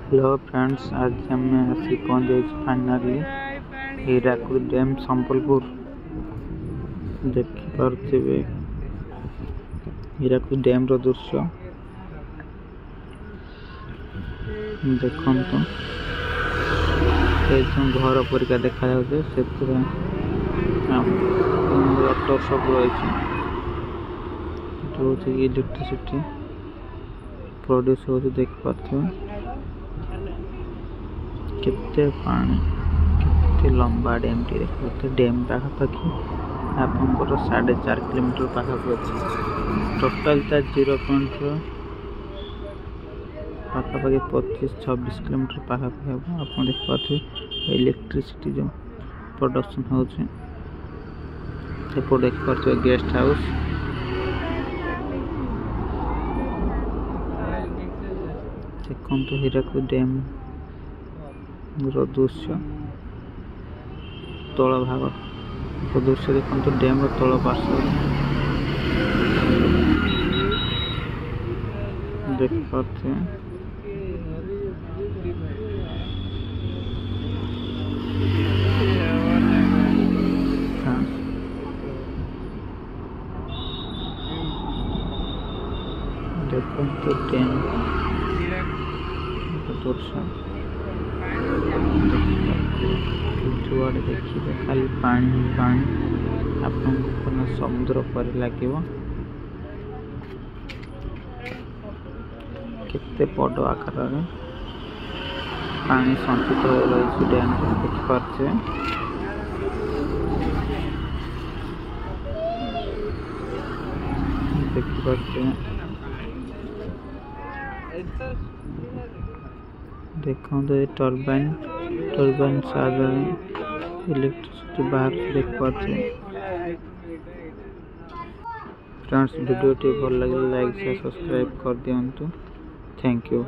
Hello friends, आज हम आसी पहुँच फाइनाली हीराकुद डैम संबलपुर। देखिपे हीराकुद डैम रो दृश्य देखु घर परिका देखा ऑटो सब रही इलेक्ट्रिसिटी प्रोड्यूस हो देखिपे केते पानी केते लंबा डैम टी देखते डैम पाखापाखि आपंकर 4.5 किलोमीटर पाखापाखि अच्छे टोटाल 0.4 पाखापाखि 25-26 किलोमीटर पाखापाखि हम आप देखिए इलेक्ट्रिसिटी जो प्रोडक्शन हो देखिए गेस्ट हाउस देखते हीराकुद डैम दृश्य तल भाग दृश्य देखते डैम तल पार्श्व देखिए देखते डैम दृश्य जुआड़े देखिए खाली पानी पानी आपन समुद्र पर लगे केते बड़ आकार पानी संचित हो रही डैम देखिपे देखते टर्बाइन साहाय्य इलेक्ट्रिसिटी बाहर देखिए फ्रेंड्स वीडियो भल लगे लाइक से सब्सक्राइब कर दिंतु। Thank you.